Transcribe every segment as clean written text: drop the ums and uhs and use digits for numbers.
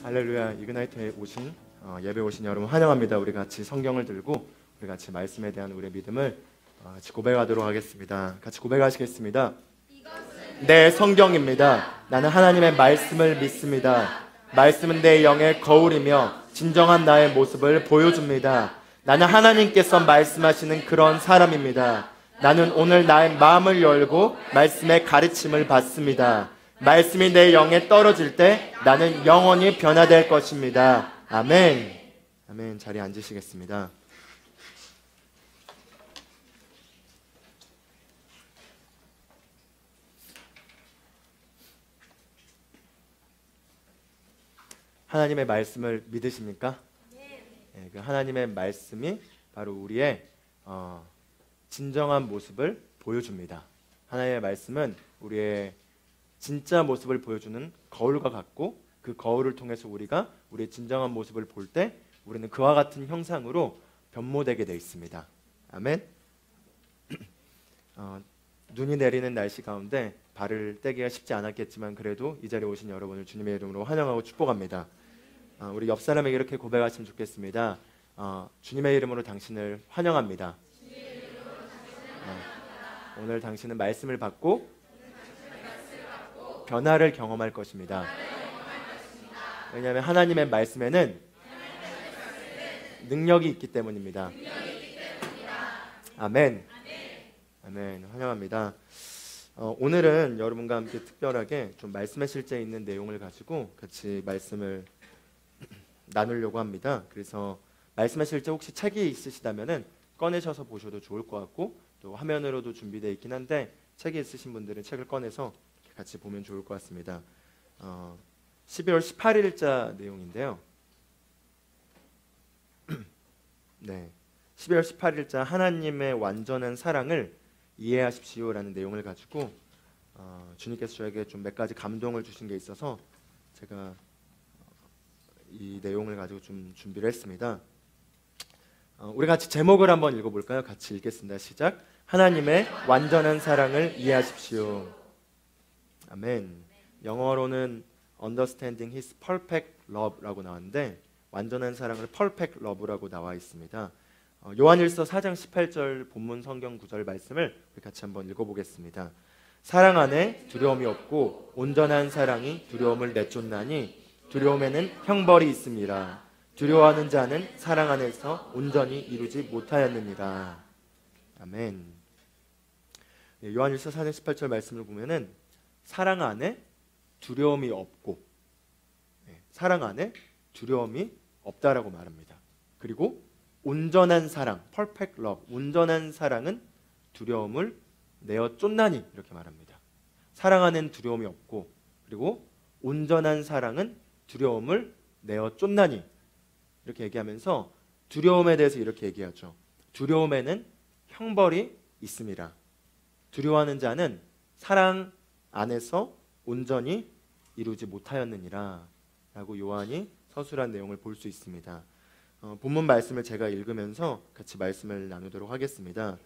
할렐루야. 이그나이트에 오신 예배 오신 여러분 환영합니다. 우리 같이 성경을 들고 우리 같이 말씀에 대한 우리의 믿음을 같이 고백하도록 하겠습니다. 같이 고백하시겠습니다. 내 성경입니다. 나는 하나님의 말씀을 믿습니다. 말씀은 내 영의 거울이며 진정한 나의 모습을 보여줍니다. 나는 하나님께서 말씀하시는 그런 사람입니다. 나는 오늘 나의 마음을 열고 말씀의 가르침을 받습니다. 말씀이 내 영에 떨어질 때 나는 영원히 변화될 것입니다. 아멘. 아멘. 자리에 앉으시겠습니다. 하나님의 말씀을 믿으십니까? 네, 그 하나님의 말씀이 바로 우리의 진정한 모습을 보여줍니다. 하나님의 말씀은 우리의 진짜 모습을 보여주는 거울과 같고, 그 거울을 통해서 우리가 우리의 진정한 모습을 볼 때 우리는 그와 같은 형상으로 변모되게 되어 있습니다. 아멘. 눈이 내리는 날씨 가운데 발을 떼기가 쉽지 않았겠지만 그래도 이 자리에 오신 여러분을 주님의 이름으로 환영하고 축복합니다. 우리 옆 사람에게 이렇게 고백하시면 좋겠습니다. 주님의 이름으로 당신을 환영합니다. 오늘 당신은 말씀을 받고 변화를 경험할 것입니다. 왜냐하면 하나님의 말씀에는 능력이 있기 때문입니다. 아멘. 아멘. 환영합니다. 오늘은 여러분과 함께 특별하게 좀 말씀의 실제에 있는 내용을 가지고 같이 말씀을 나누려고 합니다. 그래서 말씀의 실제 혹시 책이 있으시다면은 꺼내셔서 보셔도 좋을 것 같고, 또 화면으로도 준비되어 있긴 한데 책이 있으신 분들은 책을 꺼내서 같이 보면 좋을 것 같습니다. 12월 18일자 내용인데요. 네, 12월 18일자 하나님의 완전한 사랑을 이해하십시오라는 내용을 가지고 주님께서 저에게 좀 몇 가지 감동을 주신 게 있어서 제가 이 내용을 가지고 좀 준비를 했습니다. 우리 같이 제목을 한번 읽어볼까요? 같이 읽겠습니다. 시작. 하나님의 완전한 사랑을 이해하십시오. 아멘. 영어로는 Understanding His Perfect Love라고 나왔는데 완전한 사랑을 Perfect Love라고 나와 있습니다. 요한일서 4장 18절 본문 성경 구절 말씀을 우리 같이 한번 읽어보겠습니다. 사랑 안에 두려움이 없고 온전한 사랑이 두려움을 내쫓나니 두려움에는 형벌이 있습니다. 두려워하는 자는 사랑 안에서 온전히 이루지 못하였느니라. 아멘. 요한일서 4장 18절 말씀을 보면은 사랑 안에 두려움이 없고, 사랑 안에 두려움이 없다라고 말합니다. 그리고 온전한 사랑, perfect love, 온전한 사랑은 두려움을 내어 쫓나니 이렇게 말합니다. 사랑 안엔 두려움이 없고, 그리고 온전한 사랑은 두려움을 내어 쫓나니 이렇게 얘기하면서 두려움에 대해서 이렇게 얘기하죠. 두려움에는 형벌이 있습니다. 두려워하는 자는 사랑 안에서 온전히 이루지 못하였느니라 라고 요한이 서술한 내용을 볼 수 있습니다. 본문 말씀을 제가 읽으면서 같이 말씀을 나누도록 하겠습니다.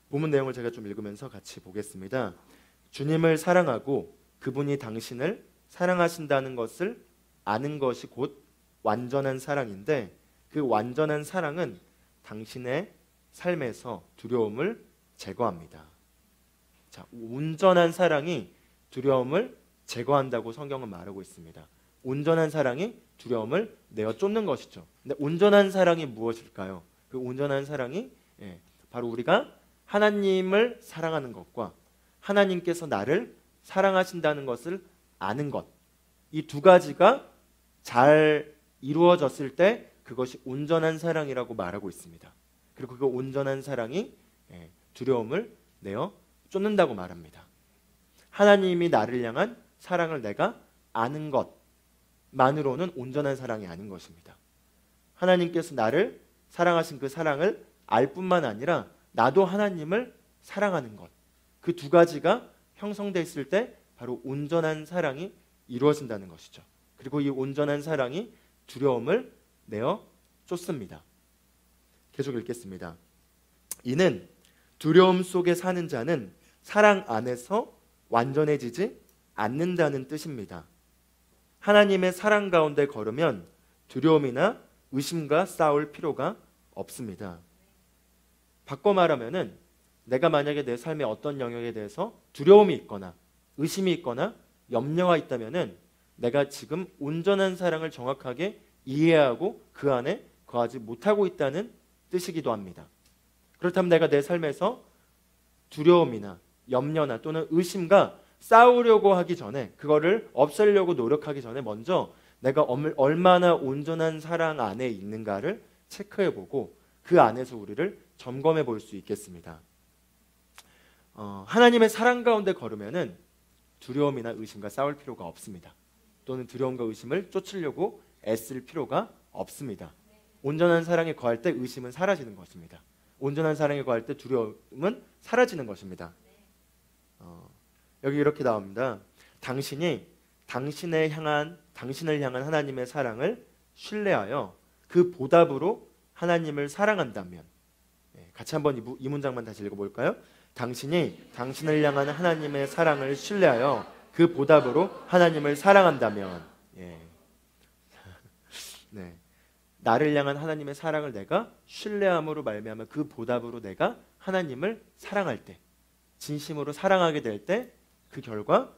본문 내용을 제가 좀 읽으면서 같이 보겠습니다. 주님을 사랑하고 그분이 당신을 사랑하신다는 것을 아는 것이 곧 완전한 사랑인데, 그 완전한 사랑은 당신의 삶에서 두려움을 제거합니다. 자, 온전한 사랑이 두려움을 제거한다고 성경은 말하고 있습니다. 온전한 사랑이 두려움을 내어 쫓는 것이죠. 근데 온전한 사랑이 무엇일까요? 그 온전한 사랑이 바로 우리가 하나님을 사랑하는 것과 하나님께서 나를 사랑하신다는 것을 아는 것, 이 두 가지가 잘 이루어졌을 때 그것이 온전한 사랑이라고 말하고 있습니다. 그리고 그 온전한 사랑이 두려움을 내어 쫓는다고 말합니다. 하나님이 나를 향한 사랑을 내가 아는 것만으로는 온전한 사랑이 아닌 것입니다. 하나님께서 나를 사랑하신 그 사랑을 알 뿐만 아니라 나도 하나님을 사랑하는 것, 그 두 가지가 형성되어 있을 때 바로 온전한 사랑이 이루어진다는 것이죠. 그리고 이 온전한 사랑이 두려움을 내어 쫓습니다. 계속 읽겠습니다. 이는 두려움 속에 사는 자는 사랑 안에서 완전해지지 않는다는 뜻입니다. 하나님의 사랑 가운데 걸으면 두려움이나 의심과 싸울 필요가 없습니다. 바꿔 말하면은 내가 만약에 내 삶의 어떤 영역에 대해서 두려움이 있거나 의심이 있거나 염려가 있다면은 내가 지금 온전한 사랑을 정확하게 이해하고 그 안에 거하지 못하고 있다는 뜻이기도 합니다. 그렇다면 내가 내 삶에서 두려움이나 염려나 또는 의심과 싸우려고 하기 전에, 그거를 없애려고 노력하기 전에 먼저 내가 얼마나 온전한 사랑 안에 있는가를 체크해보고 그 안에서 우리를 점검해 볼 수 있겠습니다. 하나님의 사랑 가운데 걸으면은 두려움이나 의심과 싸울 필요가 없습니다. 또는 두려움과 의심을 쫓으려고 애쓸 필요가 없습니다. 온전한 사랑에 거할 때 의심은 사라지는 것입니다. 온전한 사랑에 거할 때 두려움은 사라지는 것입니다. 여기 이렇게 나옵니다. 당신이 당신을 향한 하나님의 사랑을 신뢰하여 그 보답으로 하나님을 사랑한다면, 같이 한번 이 문장만 다시 읽어볼까요? 당신이 당신을 향한 하나님의 사랑을 신뢰하여 그 보답으로 하나님을 사랑한다면, 네. 나를 향한 하나님의 사랑을 내가 신뢰함으로 말미암아 그 보답으로 내가 하나님을 사랑할 때, 진심으로 사랑하게 될 때 그 결과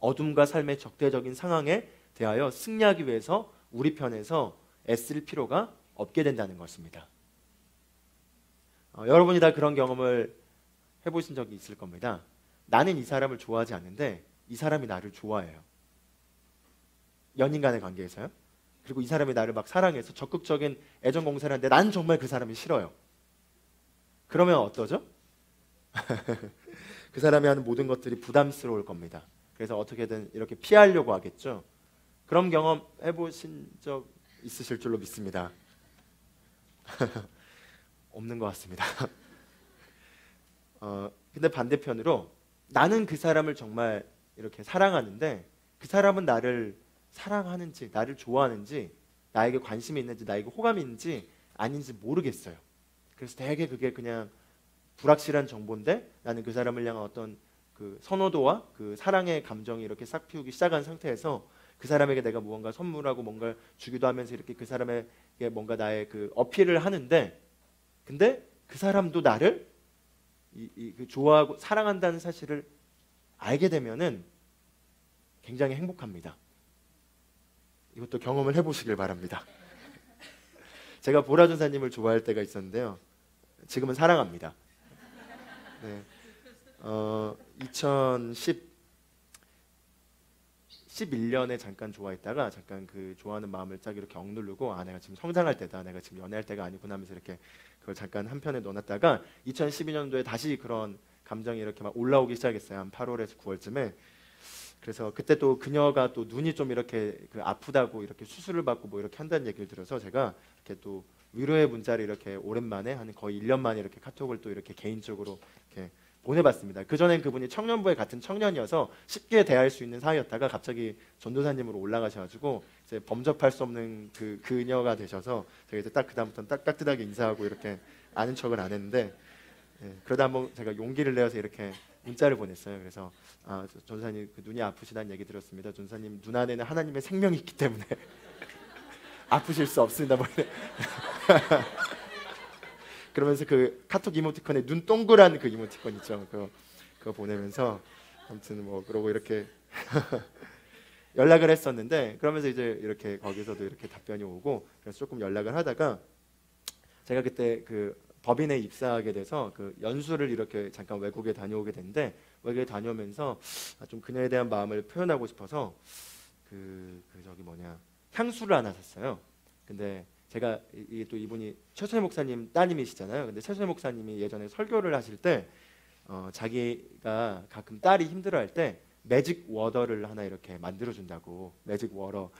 어둠과 삶의 적대적인 상황에 대하여 승리하기 위해서 우리 편에서 애쓸 필요가 없게 된다는 것입니다. 여러분이 다 그런 경험을 해보신 적이 있을 겁니다. 나는 이 사람을 좋아하지 않는데 이 사람이 나를 좋아해요. 연인 간의 관계에서요. 그리고 이 사람이 나를 막 사랑해서 적극적인 애정 공세를 하는데 난 정말 그 사람이 싫어요. 그러면 어떠죠? 그 사람이 하는 모든 것들이 부담스러울 겁니다. 그래서 어떻게든 이렇게 피하려고 하겠죠. 그런 경험 해보신 적 있으실 줄로 믿습니다. 없는 것 같습니다. 근데 반대편으로 나는 그 사람을 정말 이렇게 사랑하는데 그 사람은 나를 사랑하는지, 나를 좋아하는지, 나에게 관심이 있는지, 나에게 호감이 있는지 아닌지 모르겠어요. 그래서 되게 그게 그냥 불확실한 정보인데 나는 그 사람을 향한 어떤 그 선호도와 그 사랑의 감정이 이렇게 싹 피우기 시작한 상태에서 그 사람에게 내가 무언가 선물하고 뭔가 주기도 하면서 이렇게 그 사람에게 뭔가 나의 그 어필을 하는데, 근데 그 사람도 나를 그 좋아하고 사랑한다는 사실을 알게 되면은 굉장히 행복합니다. 이것도 경험을 해보시길 바랍니다. 제가 보라 전사님을 좋아할 때가 있었는데요. 지금은 사랑합니다. 네. 2011년에 잠깐 좋아했다가 잠깐 그 좋아하는 마음을 딱 이렇게 억누르고 내가 지금 성장할 때다, 내가 지금 연애할 때가 아니구나 하면서 이렇게 그걸 잠깐 한편에 넣어놨다가 2012년도에 다시 그런 감정이 이렇게 막 올라오기 시작했어요. 한 8월에서 9월쯤에. 그래서 그때 또 그녀가 또 눈이 좀 이렇게 그 아프다고 이렇게 수술을 받고 뭐 이렇게 한다는 얘기를 들어서 제가 이렇게 또 위로의 문자를 이렇게 오랜만에 한 거의 1년 만에 이렇게 카톡을 또 이렇게 개인적으로 이렇게 보내봤습니다. 그전엔 그분이 청년부에 같은 청년이어서 쉽게 대할 수 있는 사이였다가 갑자기 전도사님으로 올라가셔가지고 이제 범접할 수 없는 그 그녀가 되셔서 제가 이제 딱 그다음부터는 딱 따뜻하게 인사하고 이렇게 아는 척은 안 했는데, 그러다 한번 제가 용기를 내어서 이렇게 문자를 보냈어요. 그래서 전도사님 그 눈이 아프시다는 얘기 들었습니다. 전도사님 눈 안에는 하나님의 생명이 있기 때문에 아프실 수 없습니다. 뭐 그러면서 그 카톡 이모티콘에 눈 동그란 그 이모티콘 있죠. 그거 보내면서 아무튼 뭐 그러고 이렇게 연락을 했었는데, 그러면서 이제 이렇게 거기서도 이렇게 답변이 오고, 그래서 조금 연락을 하다가 제가 그때 그 법인에 입사하게 돼서 그 연수를 이렇게 잠깐 외국에 다녀오게 됐는데, 외국에 다녀오면서 좀 그녀에 대한 마음을 표현하고 싶어서 향수를 하나 샀어요. 근데 제가 또 이분이 최순회 목사님 따님이시잖아요. 근데 최순회 목사님이 예전에 설교를 하실 때 자기가 가끔 딸이 힘들어할 때 매직 워터를 하나 이렇게 만들어 준다고. 매직 워터.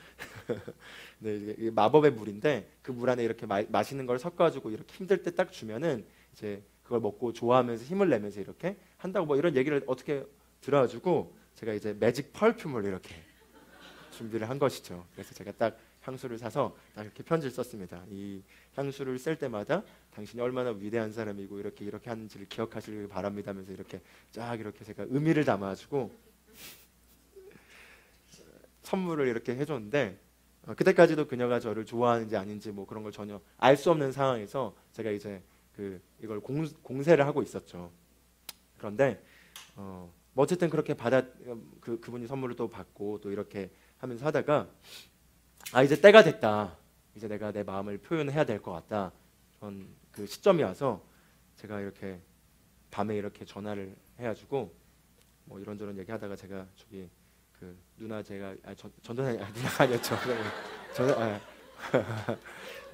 네, 이게 마법의 물인데 그 물 안에 이렇게 마시는 걸 섞어가지고 이렇게 힘들 때 딱 주면은 이제 그걸 먹고 좋아하면서 힘을 내면서 이렇게 한다고 뭐 이런 얘기를 어떻게 들어가지고 제가 이제 매직 펄퓸을 이렇게 준비를 한 것이죠. 그래서 제가 딱 향수를 사서 딱 이렇게 편지를 썼습니다. 이 향수를 쓸 때마다 당신이 얼마나 위대한 사람이고 이렇게 하는지를 기억하시길 바랍니다 하면서 이렇게 쫙 이렇게 제가 의미를 담아가지고 선물을 이렇게 해줬는데 그때까지도 그녀가 저를 좋아하는지 아닌지 뭐 그런 걸 전혀 알 수 없는 상황에서 제가 이제 이걸 공세를 하고 있었죠. 그런데 뭐 어쨌든 그렇게 그분이 선물을 또 받고 또 이렇게 하면서 하다가 이제 때가 됐다. 이제 내가 내 마음을 표현해야 될 것 같다. 전 그 시점이 와서 제가 이렇게 밤에 이렇게 전화를 해가지고 뭐 이런저런 얘기하다가 제가 저기 그 누나 제가 전전에 누나가 아니었죠. 전화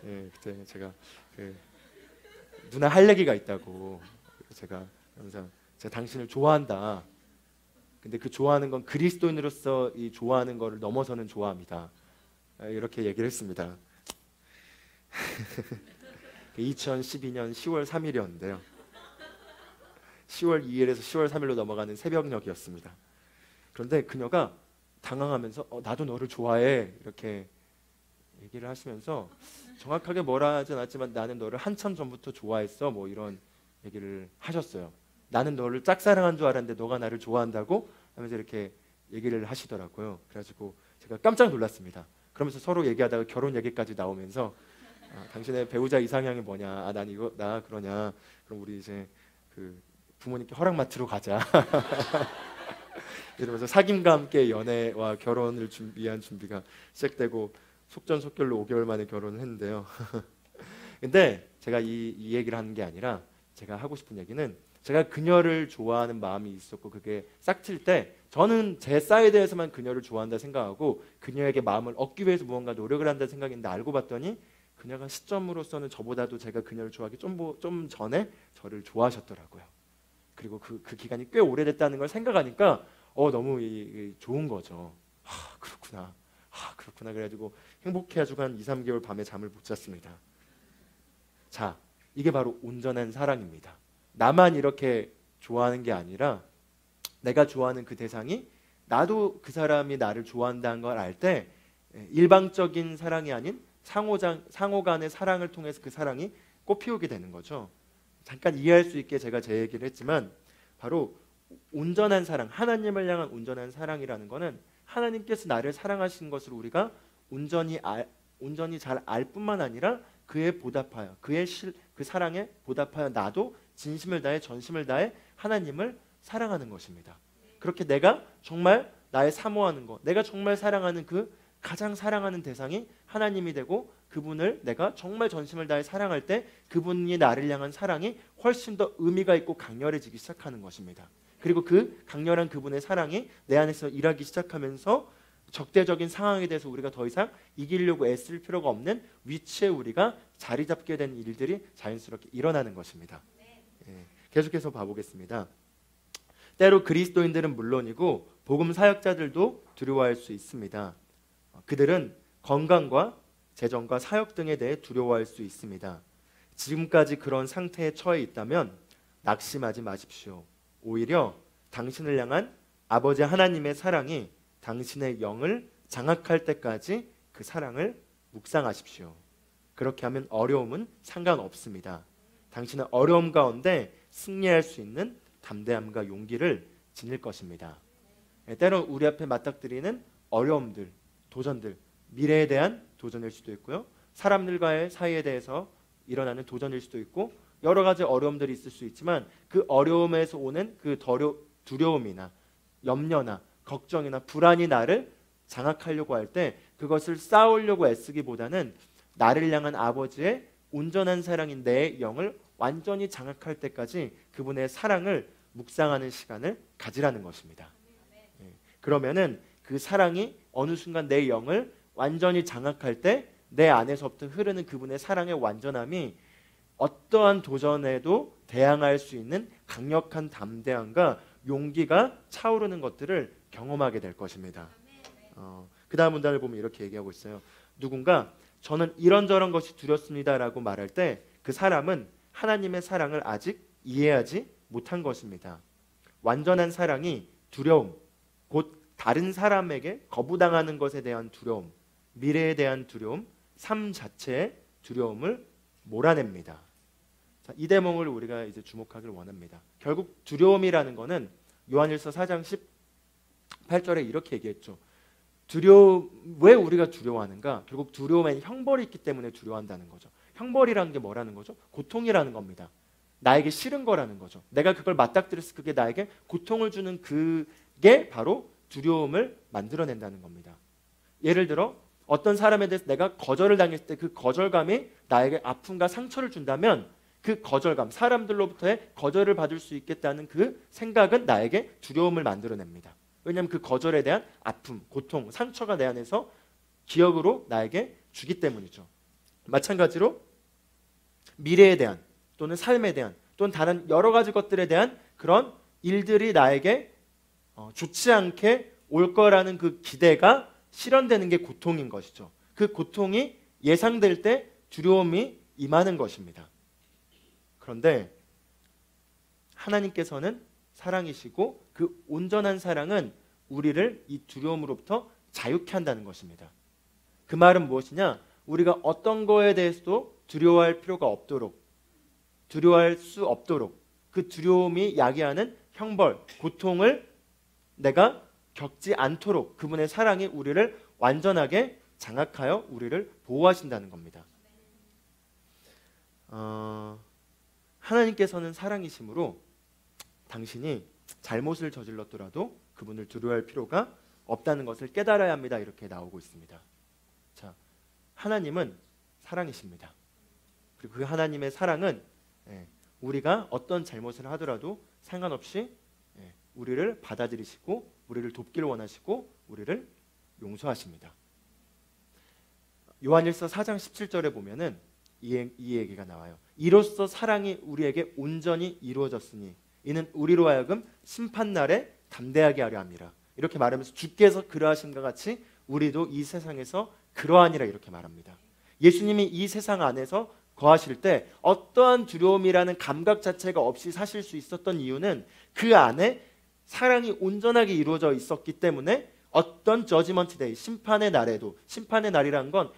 예, 그때 제가 그 누나 할 얘기가 있다고 제가 항상 제가 당신을 좋아한다. 근데 그 좋아하는 건 그리스도인으로서 이 좋아하는 거를 넘어서는 좋아합니다. 이렇게 얘기를 했습니다. 2012년 10월 3일이었는데요. 10월 2일에서 10월 3일로 넘어가는 새벽녘이었습니다. 그런데 그녀가 당황하면서 나도 너를 좋아해 이렇게 얘기를 하시면서 정확하게 뭐라 하진 않았지만 나는 너를 한참 전부터 좋아했어 뭐 이런 얘기를 하셨어요. 나는 너를 짝사랑한 줄 알았는데 너가 나를 좋아한다고 하면서 이렇게 얘기를 하시더라고요. 그래가지고 제가 깜짝 놀랐습니다. 그러면서 서로 얘기하다가 결혼 얘기까지 나오면서 당신의 배우자 이상형이 뭐냐? 나 그러냐? 그럼 우리 이제 그 부모님께 허락마트로 가자. 이러면서 사귐과 함께 연애와 결혼을 위한 준비가 시작되고 속전속결로 5개월 만에 결혼을 했는데요. 근데 제가 이 얘기를 하는 게 아니라 제가 하고 싶은 얘기는 제가 그녀를 좋아하는 마음이 있었고 그게 싹틀 때 저는 제 사이드에서만 그녀를 좋아한다 생각하고 그녀에게 마음을 얻기 위해서 무언가 노력을 한다 생각했는데 알고 봤더니 그녀가 시점으로서는 저보다도 제가 그녀를 좋아하기 좀 전에 저를 좋아하셨더라고요. 그리고 그 기간이 꽤 오래됐다는 걸 생각하니까 너무 좋은 거죠. 그렇구나. 그렇구나. 그래가지고 행복해가지고 한 2, 3개월 밤에 잠을 못 잤습니다. 자, 이게 바로 온전한 사랑입니다. 나만 이렇게 좋아하는 게 아니라 내가 좋아하는 그 대상이 나도 그 사람이 나를 좋아한다는 걸 알 때 일방적인 사랑이 아닌 상호 간의 사랑을 통해서 그 사랑이 꽃피우게 되는 거죠. 잠깐 이해할 수 있게 제가 제 얘기를 했지만 바로 온전한 사랑, 하나님을 향한 온전한 사랑이라는 것은 하나님께서 나를 사랑하신 것을 우리가 온전히 잘 알 뿐만 아니라 그에 보답하여 그 사랑에 보답하여 나도 진심을 다해 전심을 다해 하나님을 사랑하는 것입니다. 그렇게 내가 정말 나의 사모하는 것, 내가 정말 사랑하는 그 가장 사랑하는 대상이 하나님이 되고 그분을 내가 정말 전심을 다해 사랑할 때 그분이 나를 향한 사랑이 훨씬 더 의미가 있고 강렬해지기 시작하는 것입니다. 그리고 그 강렬한 그분의 사랑이 내 안에서 일하기 시작하면서 적대적인 상황에 대해서 우리가 더 이상 이기려고 애쓸 필요가 없는 위치에 우리가 자리 잡게 된 일들이 자연스럽게 일어나는 것입니다. 계속해서 봐보겠습니다. 때로 그리스도인들은 물론이고 복음 사역자들도 두려워할 수 있습니다. 그들은 건강과 재정과 사역 등에 대해 두려워할 수 있습니다. 지금까지 그런 상태에 처해 있다면 낙심하지 마십시오. 오히려 당신을 향한 아버지 하나님의 사랑이 당신의 영을 장악할 때까지 그 사랑을 묵상하십시오. 그렇게 하면 어려움은 상관없습니다. 당신은 어려움 가운데 승리할 수 있는 담대함과 용기를 지닐 것입니다. 때론 우리 앞에 맞닥뜨리는 어려움들, 도전들, 미래에 대한 도전일 수도 있고요. 사람들과의 사이에 대해서 일어나는 도전일 수도 있고 여러 가지 어려움들이 있을 수 있지만 그 어려움에서 오는 그 두려움이나 염려나 걱정이나 불안이 나를 장악하려고 할 때 그것을 쌓으려고 애쓰기보다는 나를 향한 아버지의 온전한 사랑인 내 영을 완전히 장악할 때까지 그분의 사랑을 묵상하는 시간을 가지라는 것입니다. 그러면은 그 사랑이 어느 순간 내 영을 완전히 장악할 때 내 안에서부터 흐르는 그분의 사랑의 완전함이 어떠한 도전에도 대항할 수 있는 강력한 담대함과 용기가 차오르는 것들을 경험하게 될 것입니다. 그 다음 문단을 보면 이렇게 얘기하고 있어요. 누군가 저는 이런저런 것이 두렵습니다라고 말할 때 그 사람은 하나님의 사랑을 아직 이해하지 못한 것입니다. 완전한 사랑이 두려움, 곧 다른 사람에게 거부당하는 것에 대한 두려움, 미래에 대한 두려움, 삶 자체의 두려움을 몰아냅니다. 자, 이 대목을 우리가 이제 주목하기를 원합니다. 결국 두려움이라는 것은 요한일서 4장 18절에 이렇게 얘기했죠. 왜 우리가 두려워하는가? 결국 두려움에는 형벌이 있기 때문에 두려워한다는 거죠. 형벌이라는 게 뭐라는 거죠? 고통이라는 겁니다. 나에게 싫은 거라는 거죠. 내가 그걸 맞닥뜨려서 그게 나에게 고통을 주는 그게 바로 두려움을 만들어낸다는 겁니다. 예를 들어 어떤 사람에 대해서 내가 거절을 당했을 때 그 거절감이 나에게 아픔과 상처를 준다면 그 거절감, 사람들로부터의 거절을 받을 수 있겠다는 그 생각은 나에게 두려움을 만들어냅니다. 왜냐하면 그 거절에 대한 아픔, 고통, 상처가 내 안에서 기억으로 나에게 주기 때문이죠. 마찬가지로 미래에 대한 또는 삶에 대한 또는 다른 여러 가지 것들에 대한 그런 일들이 나에게 좋지 않게 올 거라는 그 기대가 실현되는 게 고통인 것이죠. 그 고통이 예상될 때 두려움이 임하는 것입니다. 그런데 하나님께서는 사랑이시고 그 온전한 사랑은 우리를 이 두려움으로부터 자유케 한다는 것입니다. 그 말은 무엇이냐? 우리가 어떤 거에 대해서도 두려워할 필요가 없도록, 두려워할 수 없도록 그 두려움이 야기하는 형벌, 고통을 내가 겪지 않도록 그분의 사랑이 우리를 완전하게 장악하여 우리를 보호하신다는 겁니다. 하나님께서는 사랑이시므로 당신이 잘못을 저질렀더라도 그분을 두려워할 필요가 없다는 것을 깨달아야 합니다. 이렇게 나오고 있습니다. 자, 하나님은 사랑이십니다. 그리고 그 하나님의 사랑은 우리가 어떤 잘못을 하더라도 상관없이 우리를 받아들이시고 우리를 돕기를 원하시고 우리를 용서하십니다. 요한일서 4장 17절에 보면은 이 얘기가 나와요. 이로써 사랑이 우리에게 온전히 이루어졌으니 이는 우리로 하여금 심판날에 담대하게 하려 함이라. 이렇게 말하면서 주께서 그러하심과 같이 우리도 이 세상에서 그러하니라 이렇게 말합니다. 예수님이 이 세상 안에서 거하실 때 어떠한 두려움이라는 감각 자체가 없이 사실 수 있었던 이유는 그 안에 사랑이 온전하게 이루어져 있었기 때문에 어떤 저지먼트 데이, 심판의 날에도, 심판의 날이란 건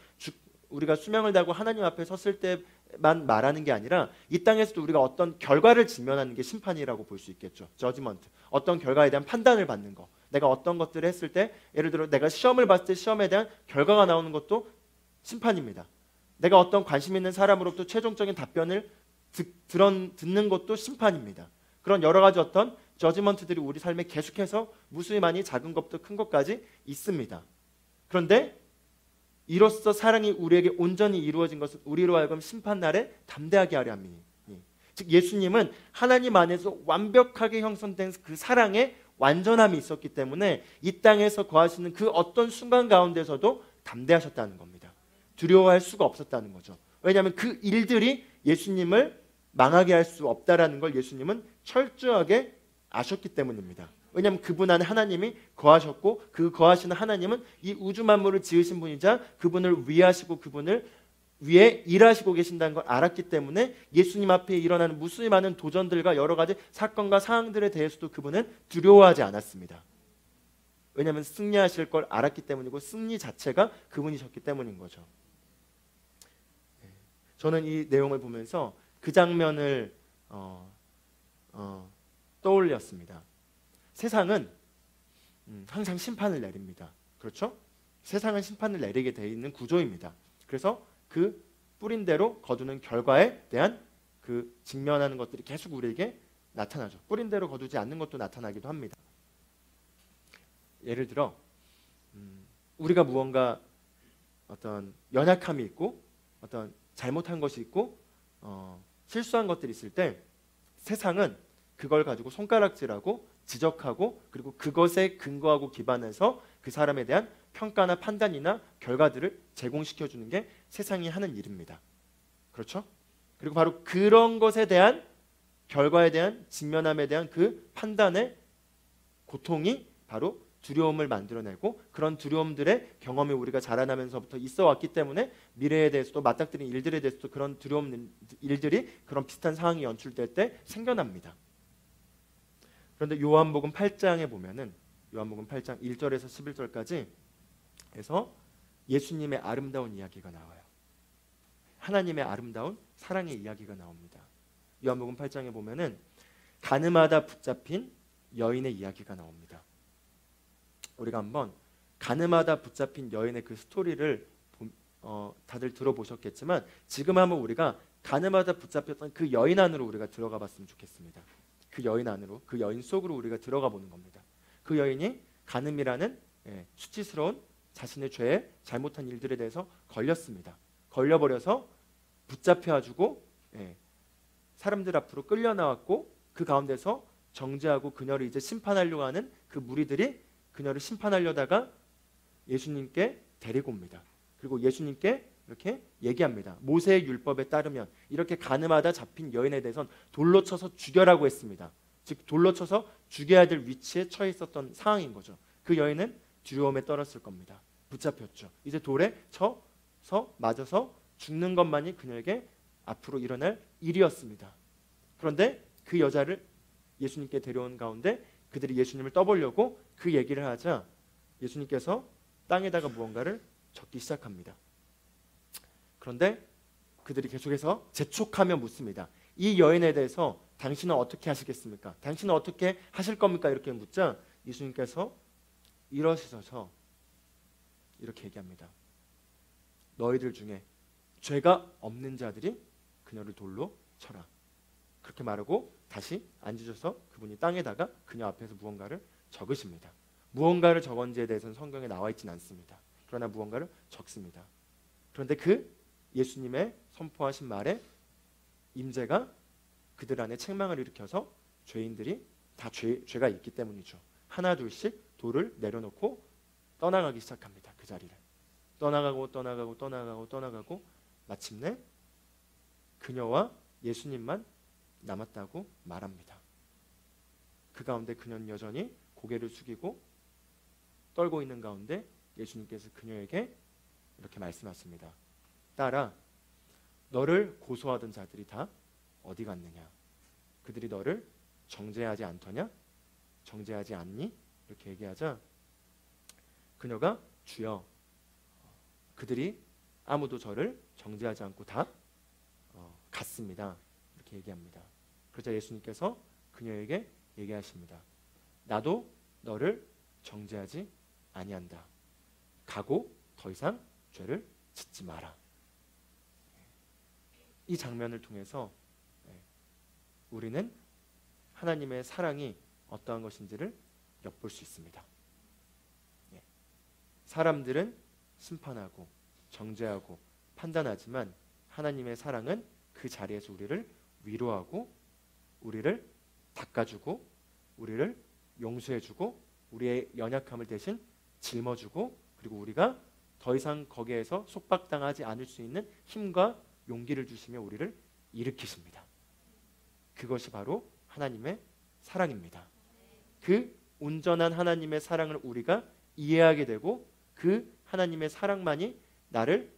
우리가 수명을 다하고 하나님 앞에 섰을 때만 말하는 게 아니라 이 땅에서도 우리가 어떤 결과를 직면하는 게 심판이라고 볼 수 있겠죠. 저지먼트, 어떤 결과에 대한 판단을 받는 거. 내가 어떤 것들을 했을 때, 예를 들어 내가 시험을 봤을 때 시험에 대한 결과가 나오는 것도 심판입니다. 내가 어떤 관심 있는 사람으로부터 최종적인 답변을 듣는 것도 심판입니다. 그런 여러 가지 어떤 저지먼트들이 우리 삶에 계속해서 무수히 많이 작은 것부터 큰 것까지 있습니다. 그런데 이로써 사랑이 우리에게 온전히 이루어진 것은 우리로 하여금 심판날에 담대하게 하려 함이니, 즉 예수님은 하나님 안에서 완벽하게 형성된 그 사랑의 완전함이 있었기 때문에 이 땅에서 거하시는 그 어떤 순간 가운데서도 담대하셨다는 겁니다. 두려워할 수가 없었다는 거죠. 왜냐하면 그 일들이 예수님을 망하게 할 수 없다라는 걸 예수님은 철저하게 아셨기 때문입니다. 왜냐하면 그분 안에 하나님이 거하셨고 그 거하시는 하나님은 이 우주 만물을 지으신 분이자 그분을 위하시고 그분을 위해 일하시고 계신다는 걸 알았기 때문에 예수님 앞에 일어나는 무수히 많은 도전들과 여러 가지 사건과 상황들에 대해서도 그분은 두려워하지 않았습니다. 왜냐하면 승리하실 걸 알았기 때문이고 승리 자체가 그분이셨기 때문인 거죠. 저는 이 내용을 보면서 그 장면을 떠올렸습니다. 세상은 항상 심판을 내립니다. 그렇죠? 세상은 심판을 내리게 되어 있는 구조입니다. 그래서 그 뿌린 대로 거두는 결과에 대한 그 직면하는 것들이 계속 우리에게 나타나죠. 뿌린 대로 거두지 않는 것도 나타나기도 합니다. 예를 들어 우리가 무언가 어떤 연약함이 있고 어떤 잘못한 것이 있고 실수한 것들이 있을 때 세상은 그걸 가지고 손가락질하고 지적하고 그리고 그것에 근거하고 기반해서 그 사람에 대한 평가나 판단이나 결과들을 제공시켜주는 게 세상이 하는 일입니다. 그렇죠? 그리고 바로 그런 것에 대한 결과에 대한 직면함에 대한 그 판단의 고통이 바로 두려움을 만들어내고 그런 두려움들의 경험이 우리가 자라나면서부터 있어 왔기 때문에 미래에 대해서도 맞닥뜨린 일들에 대해서도 그런 두려움 일들이 그런 비슷한 상황이 연출될 때 생겨납니다. 그런데 요한복음 8장에 보면은 요한복음 8장 1절에서 11절까지 해서 예수님의 아름다운 이야기가 나와요. 하나님의 아름다운 사랑의 이야기가 나옵니다. 요한복음 8장에 보면은 가늠하다 붙잡힌 여인의 이야기가 나옵니다. 우리가 한번 가늠하다 붙잡힌 여인의 그 스토리를 다들 들어보셨겠지만 지금 한번 우리가 가늠하다 붙잡혔던 그 여인 안으로 우리가 들어가 봤으면 좋겠습니다. 그 여인 안으로, 그 여인 속으로 우리가 들어가 보는 겁니다. 그 여인이 가늠이라는 수치스러운 자신의 죄에 잘못한 일들에 대해서 걸렸습니다. 걸려버려서 붙잡혀가지고 사람들 앞으로 끌려 나왔고 그 가운데서 정죄하고 그녀를 이제 심판하려고 하는 그 무리들이 그녀를 심판하려다가 예수님께 데리고 옵니다. 그리고 예수님께 이렇게 얘기합니다. 모세의 율법에 따르면 이렇게 가늠하다 잡힌 여인에 대해서는 돌로 쳐서 죽여라고 했습니다. 즉 돌로 쳐서 죽여야 될 위치에 처해 있었던 상황인 거죠. 그 여인은 두려움에 떨었을 겁니다. 붙잡혔죠. 이제 돌에 쳐서 맞아서 죽는 것만이 그녀에게 앞으로 일어날 일이었습니다. 그런데 그 여자를 예수님께 데려온 가운데 그들이 예수님을 떠보려고 그 얘기를 하자 예수님께서 땅에다가 무언가를 적기 시작합니다. 그런데 그들이 계속해서 재촉하며 묻습니다. 이 여인에 대해서 당신은 어떻게 하시겠습니까? 당신은 어떻게 하실 겁니까? 이렇게 묻자 예수님께서 일어서서 이렇게 얘기합니다. 너희들 중에 죄가 없는 자들이 그녀를 돌로 쳐라. 그렇게 말하고 다시 앉으셔서 그분이 땅에다가 그녀 앞에서 무언가를 적으십니다. 무언가를 적은지에 대해서는 성경에 나와 있지는 않습니다. 그러나 무언가를 적습니다. 그런데 그 예수님의 선포하신 말에 임재가 그들 안에 책망을 일으켜서 죄인들이 다 죄가 있기 때문이죠. 하나 둘씩 돌을 내려놓고 떠나가기 시작합니다. 그 자리를 떠나가고 마침내 그녀와 예수님만 남았다고 말합니다. 그 가운데 그녀는 여전히 고개를 숙이고 떨고 있는 가운데 예수님께서 그녀에게 이렇게 말씀하십니다. 딸아, 너를 고소하던 자들이 다 어디 갔느냐? 그들이 너를 정죄하지 않더냐? 정죄하지 않니? 이렇게 얘기하자 그녀가 주여, 그들이 아무도 저를 정죄하지 않고 다 갔습니다. 이렇게 얘기합니다. 그러자 예수님께서 그녀에게 얘기하십니다. 나도 너를 정죄하지 아니한다. 가고 더 이상 죄를 짓지 마라. 이 장면을 통해서 우리는 하나님의 사랑이 어떠한 것인지를 엿볼 수 있습니다. 사람들은 심판하고 정죄하고 판단하지만 하나님의 사랑은 그 자리에서 우리를 위로하고 우리를 닦아주고 우리를 용서해주고 우리의 연약함을 대신 짊어주고 그리고 우리가 더 이상 거기에서 속박당하지 않을 수 있는 힘과 용기를 주시며 우리를 일으키십니다. 그것이 바로 하나님의 사랑입니다. 그 온전한 하나님의 사랑을 우리가 이해하게 되고 그 하나님의 사랑만이 나를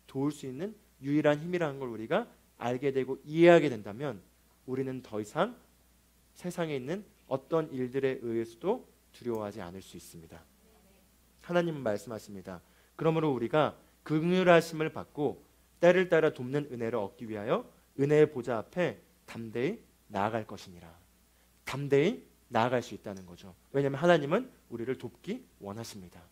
도울 수 있는 유일한 힘이라는 걸 우리가 알게 되고 이해하게 된다면 우리는 더 이상 세상에 있는 어떤 일들에 의해서도 두려워하지 않을 수 있습니다. 하나님은 말씀하십니다. 그러므로 우리가 긍휼하심을 받고 때를 따라 돕는 은혜를 얻기 위하여 은혜의 보좌 앞에 담대히 나아갈 것이니라. 담대히 나아갈 수 있다는 거죠. 왜냐하면 하나님은 우리를 돕기 원하십니다.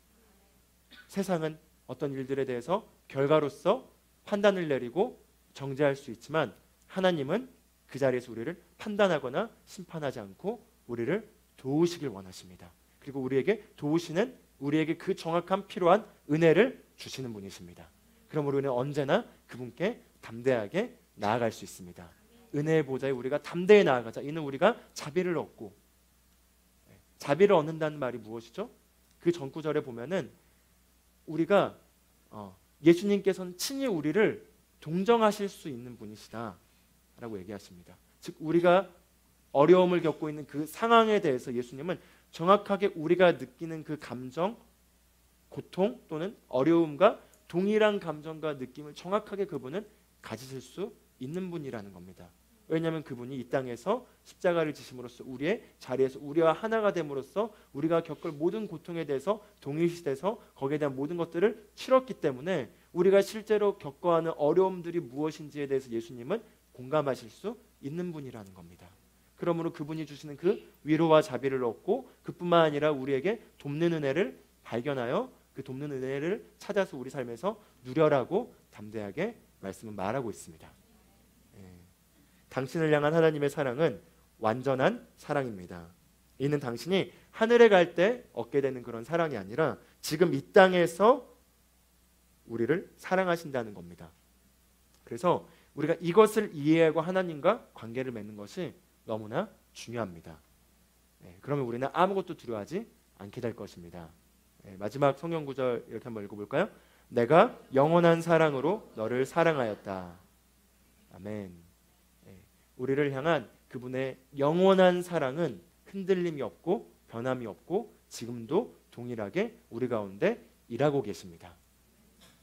세상은 어떤 일들에 대해서 결과로서 판단을 내리고 정죄할 수 있지만 하나님은 그 자리에서 우리를 판단하거나 심판하지 않고 우리를 도우시길 원하십니다. 그리고 우리에게 도우시는 우리에게 그 정확한 필요한 은혜를 주시는 분이십니다. 그러므로 우리는 언제나 그분께 담대하게 나아갈 수 있습니다. 은혜의 보좌에 우리가 담대히 나아가자. 이는 우리가 자비를 얻고 자비를 얻는다는 말이 무엇이죠? 그 전구절에 보면은 우리가 예수님께서는 친히 우리를 동정하실 수 있는 분이시다라고 얘기하십니다. 즉 우리가 어려움을 겪고 있는 그 상황에 대해서 예수님은 정확하게 우리가 느끼는 그 감정, 고통 또는 어려움과 동일한 감정과 느낌을 정확하게 그분은 가지실 수 있는 분이라는 겁니다. 왜냐하면 그분이 이 땅에서 십자가를 지심으로써 우리의 자리에서 우리와 하나가 됨으로써 우리가 겪을 모든 고통에 대해서 동일시돼서 거기에 대한 모든 것들을 치렀기 때문에 우리가 실제로 겪어하는 어려움들이 무엇인지에 대해서 예수님은 공감하실 수 있는 분이라는 겁니다. 그러므로 그분이 주시는 그 위로와 자비를 얻고 그뿐만 아니라 우리에게 돕는 은혜를 발견하여 그 돕는 은혜를 찾아서 우리 삶에서 누려라고 담대하게 말씀은 말하고 있습니다. 당신을 향한 하나님의 사랑은 완전한 사랑입니다. 이는 당신이 하늘에 갈 때 얻게 되는 그런 사랑이 아니라 지금 이 땅에서 우리를 사랑하신다는 겁니다. 그래서 우리가 이것을 이해하고 하나님과 관계를 맺는 것이 너무나 중요합니다. 그러면 우리는 아무것도 두려워하지 않게 될 것입니다. 마지막 성경 구절 이렇게 한번 읽어볼까요? 내가 영원한 사랑으로 너를 사랑하였다. 아멘. 우리를 향한 그분의 영원한 사랑은 흔들림이 없고 변함이 없고 지금도 동일하게 우리 가운데 일하고 계십니다.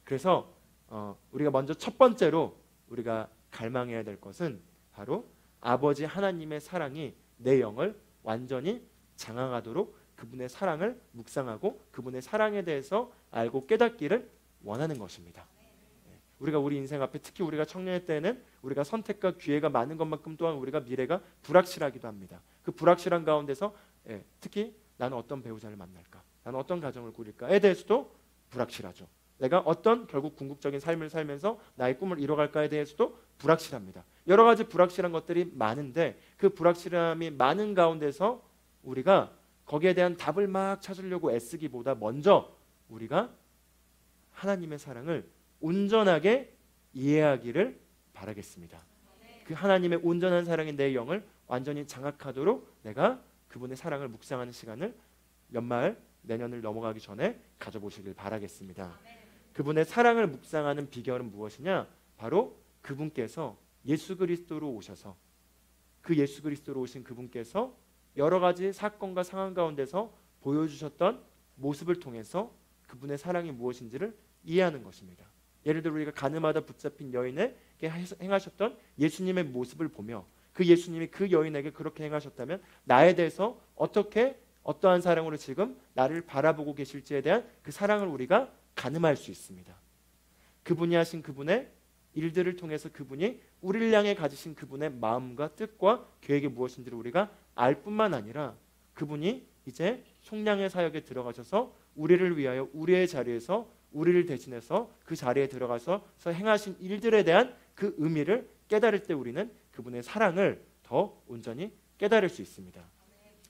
그래서 우리가 먼저 첫 번째로 우리가 갈망해야 될 것은 바로 아버지 하나님의 사랑이 내 영을 완전히 장악하도록 그분의 사랑을 묵상하고 그분의 사랑에 대해서 알고 깨닫기를 원하는 것입니다. 우리가 우리 인생 앞에 특히 우리가 청년의 때는 우리가 선택과 기회가 많은 것만큼 또한 우리가 미래가 불확실하기도 합니다. 그 불확실한 가운데서 특히 나는 어떤 배우자를 만날까? 나는 어떤 가정을 꾸릴까에 대해서도 불확실하죠. 내가 어떤 결국 궁극적인 삶을 살면서 나의 꿈을 이뤄갈까에 대해서도 불확실합니다. 여러 가지 불확실한 것들이 많은데 그 불확실함이 많은 가운데서 우리가 거기에 대한 답을 막 찾으려고 애쓰기보다 먼저 우리가 하나님의 사랑을 온전하게 이해하기를 바라겠습니다. 그 하나님의 온전한 사랑인 내 영을 완전히 장악하도록 내가 그분의 사랑을 묵상하는 시간을 연말 내년을 넘어가기 전에 가져보시길 바라겠습니다. 그분의 사랑을 묵상하는 비결은 무엇이냐? 바로 그분께서 예수 그리스도로 오셔서 그 예수 그리스도로 오신 그분께서 여러 가지 사건과 상황 가운데서 보여주셨던 모습을 통해서 그분의 사랑이 무엇인지를 이해하는 것입니다. 예를 들어 우리가 가늠하다 붙잡힌 여인에게 행하셨던 예수님의 모습을 보며 그 예수님이 그 여인에게 그렇게 행하셨다면 나에 대해서 어떻게 어떠한 사랑으로 지금 나를 바라보고 계실지에 대한 그 사랑을 우리가 가늠할 수 있습니다. 그분이 하신 그분의 일들을 통해서 그분이 우리를 향해 가지신 그분의 마음과 뜻과 계획이 무엇인지를 우리가 알 뿐만 아니라 그분이 이제 속량의 사역에 들어가셔서 우리를 위하여 우리의 자리에서 우리를 대신해서 그 자리에 들어가서 행하신 일들에 대한 그 의미를 깨달을 때 우리는 그분의 사랑을 더 온전히 깨달을 수 있습니다.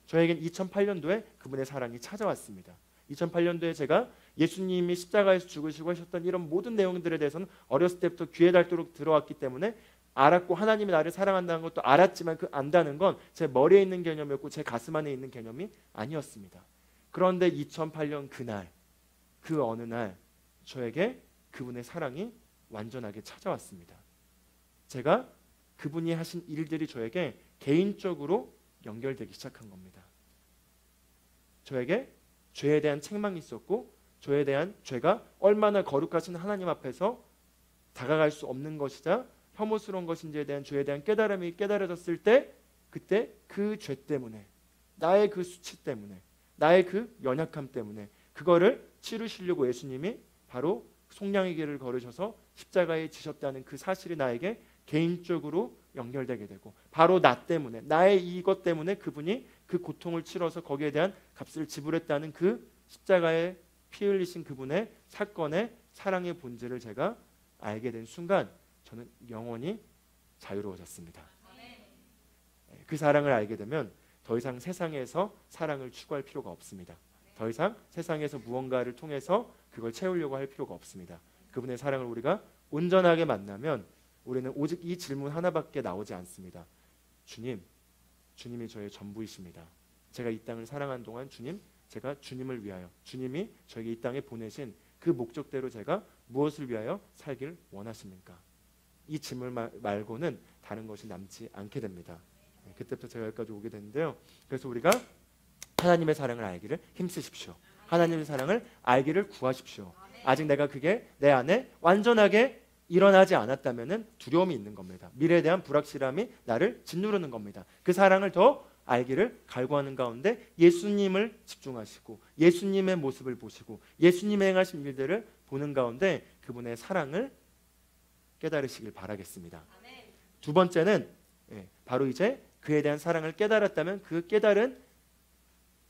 저에겐 2008년도에 그분의 사랑이 찾아왔습니다. 2008년도에 제가 예수님이 십자가에서 죽으시고 하셨던 이런 모든 내용들에 대해서는 어렸을 때부터 귀에 닳도록 들어왔기 때문에 알았고 하나님이 나를 사랑한다는 것도 알았지만 그 안다는 건 제 머리에 있는 개념이었고 제 가슴 안에 있는 개념이 아니었습니다. 그런데 2008년 그날 그 어느 날 저에게 그분의 사랑이 완전하게 찾아왔습니다. 제가 그분이 하신 일들이 저에게 개인적으로 연결되기 시작한 겁니다. 저에게 죄에 대한 책망이 있었고 죄에 대한 죄가 얼마나 거룩하신 하나님 앞에서 다가갈 수 없는 것이자 혐오스러운 것인지에 대한 죄에 대한 깨달음이 깨달아졌을 때 그때 그 죄 때문에 나의 그 수치 때문에 나의 그 연약함 때문에 그거를 치르시려고 예수님이 바로 속량의 길을 걸으셔서 십자가에 지셨다는 그 사실이 나에게 개인적으로 연결되게 되고 바로 나 때문에 나의 이것 때문에 그분이 그 고통을 치러서 거기에 대한 값을 지불했다는 그 십자가에 피 흘리신 그분의 사건의 사랑의 본질을 제가 알게 된 순간 저는 영원히 자유로워졌습니다. 그 사랑을 알게 되면 더 이상 세상에서 사랑을 추구할 필요가 없습니다. 더 이상 세상에서 무언가를 통해서 그걸 채우려고 할 필요가 없습니다. 그분의 사랑을 우리가 온전하게 만나면 우리는 오직 이 질문 하나밖에 나오지 않습니다. 주님, 주님이 저의 전부이십니다. 제가 이 땅을 사랑한 동안 주님, 제가 주님을 위하여 주님이 저에게 이 땅에 보내신 그 목적대로 제가 무엇을 위하여 살길 원하십니까? 이 질문 말고는 다른 것이 남지 않게 됩니다. 그때부터 제가 여기까지 오게 됐는데요. 그래서 우리가 하나님의 사랑을 알기를 힘쓰십시오. 하나님의 사랑을 알기를 구하십시오. 아직 내가 그게 내 안에 완전하게 일어나지 않았다면 두려움이 있는 겁니다. 미래에 대한 불확실함이 나를 짓누르는 겁니다. 그 사랑을 더 알기를 갈구하는 가운데 예수님을 집중하시고 예수님의 모습을 보시고 예수님의 행하신 일들을 보는 가운데 그분의 사랑을 깨달으시길 바라겠습니다. 두 번째는 바로 이제 그에 대한 사랑을 깨달았다면 그 깨달은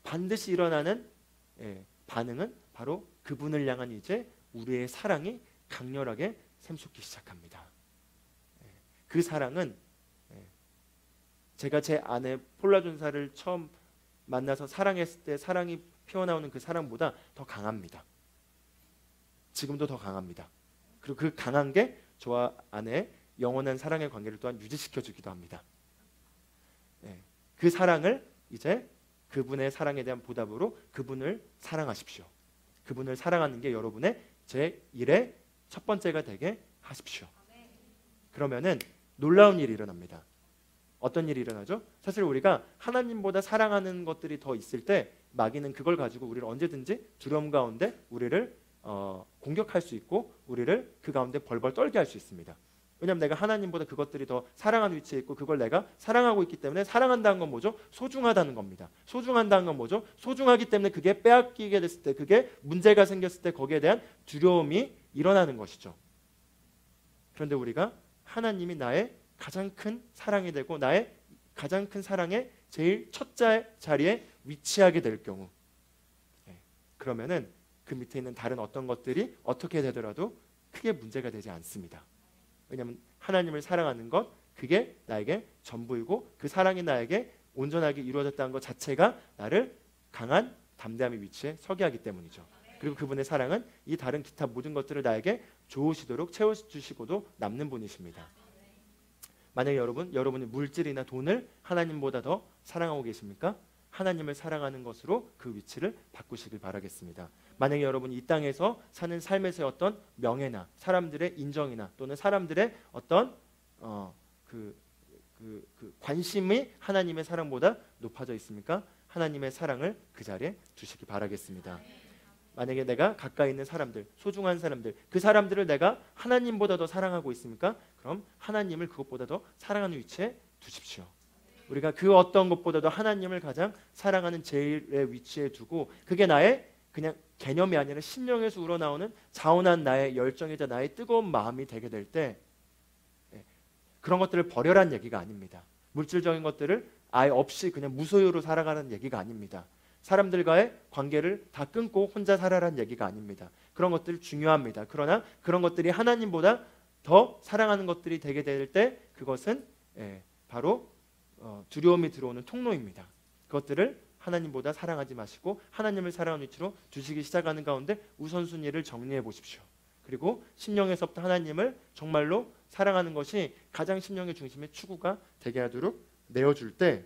반드시 일어나는 반응은 바로 그분을 향한 이제 우리의 사랑이 강렬하게 샘솟기 시작합니다. 그 사랑은 제가 제 아내 폴라 존사를 처음 만나서 사랑했을 때 사랑이 피어나오는 그 사랑보다 더 강합니다. 지금도 더 강합니다. 그리고 그 강한 게 저와 아내의 영원한 사랑의 관계를 또한 유지시켜 주기도 합니다. 그 사랑을 이제 그분의 사랑에 대한 보답으로 그분을 사랑하십시오. 그분을 사랑하는 게 여러분의 제 일의 첫 번째가 되게 하십시오. 그러면은 놀라운 일이 일어납니다. 어떤 일이 일어나죠? 사실 우리가 하나님보다 사랑하는 것들이 더 있을 때 마귀는 그걸 가지고 우리를 언제든지 두려움 가운데 우리를 공격할 수 있고 우리를 그 가운데 벌벌 떨게 할 수 있습니다. 왜냐하면 내가 하나님보다 그것들이 더 사랑하는 위치에 있고 그걸 내가 사랑하고 있기 때문에 사랑한다는 건 뭐죠? 소중하다는 겁니다. 소중한다는 건 뭐죠? 소중하기 때문에 그게 빼앗기게 됐을 때, 그게 문제가 생겼을 때 거기에 대한 두려움이 일어나는 것이죠. 그런데 우리가 하나님이 나의 가장 큰 사랑이 되고 나의 가장 큰 사랑의 제일 첫 자리에 위치하게 될 경우, 그러면은 그 밑에 있는 다른 어떤 것들이 어떻게 되더라도 크게 문제가 되지 않습니다. 왜냐하면 하나님을 사랑하는 것, 그게 나에게 전부이고 그 사랑이 나에게 온전하게 이루어졌다는 것 자체가 나를 강한 담대함의 위치에 서게 하기 때문이죠. 그리고 그분의 사랑은 이 다른 기타 모든 것들을 나에게 좋으시도록 채워주시고도 남는 분이십니다. 만약에 여러분이 물질이나 돈을 하나님보다 더 사랑하고 계십니까? 하나님을 사랑하는 것으로 그 위치를 바꾸시길 바라겠습니다. 만약에 여러분이 이 땅에서 사는 삶에서의 어떤 명예나 사람들의 인정이나 또는 사람들의 어떤 관심이 하나님의 사랑보다 높아져 있습니까? 하나님의 사랑을 그 자리에 두시기 바라겠습니다. 만약에 내가 가까이 있는 사람들, 소중한 사람들, 그 사람들을 내가 하나님보다 더 사랑하고 있습니까? 그럼 하나님을 그것보다 더 사랑하는 위치에 두십시오. 우리가 그 어떤 것보다도 하나님을 가장 사랑하는 제일의 위치에 두고 그게 나의 그냥 개념이 아니라 심령에서 우러나오는 자원한 나의 열정이자 나의 뜨거운 마음이 되게 될 때 그런 것들을 버려란 얘기가 아닙니다. 물질적인 것들을 아예 없이 그냥 무소유로 살아가는 얘기가 아닙니다. 사람들과의 관계를 다 끊고 혼자 살아라는 얘기가 아닙니다. 그런 것들 중요합니다. 그러나 그런 것들이 하나님보다 더 사랑하는 것들이 되게 될 때 그것은 바로 두려움이 들어오는 통로입니다. 그것들을 하나님보다 사랑하지 마시고 하나님을 사랑하는 위치로 두시기 시작하는 가운데 우선순위를 정리해 보십시오. 그리고 심령에서부터 하나님을 정말로 사랑하는 것이 가장 심령의 중심의 추구가 되게 하도록 내어줄 때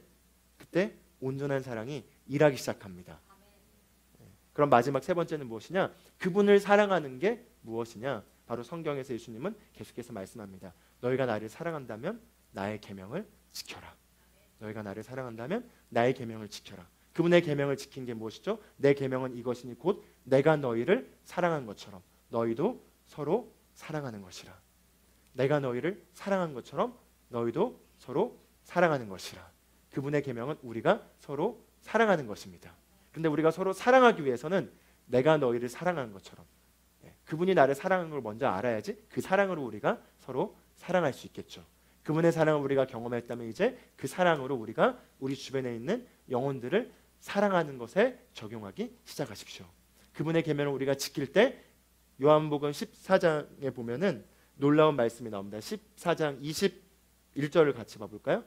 그때 온전한 사랑이 일하기 시작합니다. 그럼 마지막 세 번째는 무엇이냐? 그분을 사랑하는 게 무엇이냐? 바로 성경에서 예수님은 계속해서 말씀합니다. 너희가 나를 사랑한다면 나의 계명을 지켜라. 너희가 나를 사랑한다면 나의 계명을 지켜라. 그분의 계명을 지킨 게 무엇이죠? 내 계명은 이것이니 곧 내가 너희를 사랑한 것처럼 너희도 서로 사랑하는 것이라. 내가 너희를 사랑한 것처럼 너희도 서로 사랑하는 것이라. 그분의 계명은 우리가 서로 사랑하는 것입니다. 그런데 우리가 서로 사랑하기 위해서는 내가 너희를 사랑하는 것처럼 그분이 나를 사랑하는 걸 먼저 알아야지 그 사랑으로 우리가 서로 사랑할 수 있겠죠. 그분의 사랑을 우리가 경험했다면 이제 그 사랑으로 우리가 우리 주변에 있는 영혼들을 사랑하는 것에 적용하기 시작하십시오. 그분의 계명을 우리가 지킬 때 요한복음 14장에 보면은 놀라운 말씀이 나옵니다. 14장 21절을 같이 봐볼까요?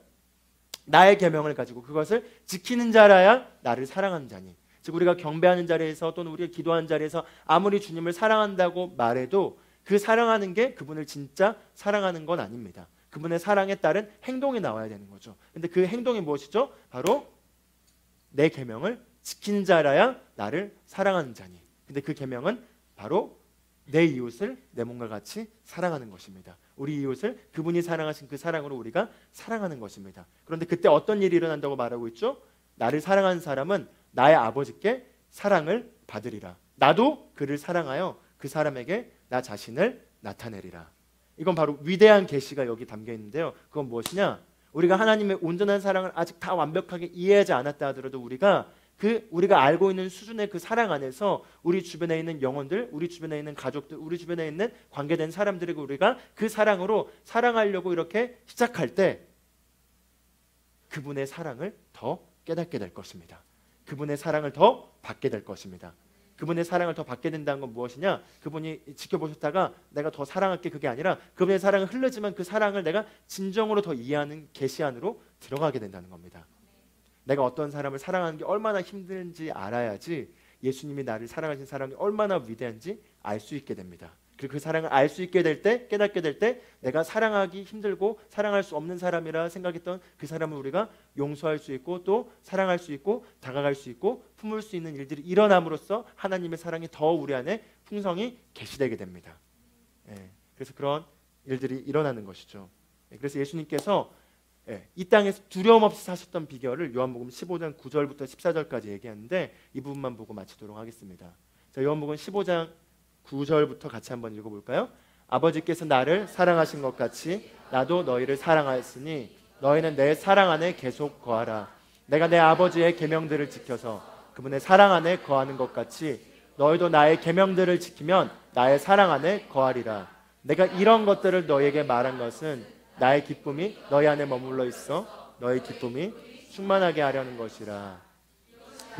나의 계명을 가지고 그것을 지키는 자라야 나를 사랑하는 자니. 즉 우리가 경배하는 자리에서 또는 우리가 기도하는 자리에서 아무리 주님을 사랑한다고 말해도 그 사랑하는 게 그분을 진짜 사랑하는 건 아닙니다. 그분의 사랑에 따른 행동이 나와야 되는 거죠. 근데 그 행동이 무엇이죠? 바로 내 계명을 지키는 자라야 나를 사랑하는 자니. 근데 그 계명은 바로 내 이웃을 내 몸과 같이 사랑하는 것입니다. 우리 이웃을 그분이 사랑하신 그 사랑으로 우리가 사랑하는 것입니다. 그런데 그때 어떤 일이 일어난다고 말하고 있죠? 나를 사랑하는 사람은 나의 아버지께 사랑을 받으리라. 나도 그를 사랑하여 그 사람에게 나 자신을 나타내리라. 이건 바로 위대한 계시가 여기 담겨 있는데요. 그건 무엇이냐? 우리가 하나님의 온전한 사랑을 아직 다 완벽하게 이해하지 않았다 하더라도 우리가 알고 있는 수준의 그 사랑 안에서 우리 주변에 있는 영혼들, 우리 주변에 있는 가족들, 우리 주변에 있는 관계된 사람들에게 우리가 그 사랑으로 사랑하려고 이렇게 시작할 때 그분의 사랑을 더 깨닫게 될 것입니다. 그분의 사랑을 더 받게 될 것입니다. 그분의 사랑을 더 받게 된다는 건 무엇이냐? 그분이 지켜보셨다가 내가 더 사랑할게, 그게 아니라 그분의 사랑은 흐르지만 그 사랑을 내가 진정으로 더 이해하는 계시 안으로 들어가게 된다는 겁니다. 내가 어떤 사람을 사랑하는 게 얼마나 힘든지 알아야지 예수님이 나를 사랑하신 사랑이 얼마나 위대한지 알 수 있게 됩니다. 그리고 그 사랑을 알 수 있게 될 때, 깨닫게 될 때 내가 사랑하기 힘들고 사랑할 수 없는 사람이라 생각했던 그 사람을 우리가 용서할 수 있고 또 사랑할 수 있고 다가갈 수 있고 품을 수 있는 일들이 일어남으로써 하나님의 사랑이 더 우리 안에 풍성히 계시되게 됩니다. 그래서 그런 일들이 일어나는 것이죠. 그래서 예수님께서 이 땅에서 두려움 없이 사셨던 비결을 요한복음 15장 9절부터 14절까지 얘기하는데 이 부분만 보고 마치도록 하겠습니다. 자, 요한복음 15장 9절부터 같이 한번 읽어볼까요? 아버지께서 나를 사랑하신 것 같이 나도 너희를 사랑하였으니 너희는 내 사랑 안에 계속 거하라. 내가 내 아버지의 계명들을 지켜서 그분의 사랑 안에 거하는 것 같이 너희도 나의 계명들을 지키면 나의 사랑 안에 거하리라. 내가 이런 것들을 너희에게 말한 것은 나의 기쁨이 너희 안에 머물러 있어 너희 기쁨이 충만하게 하려는 것이라.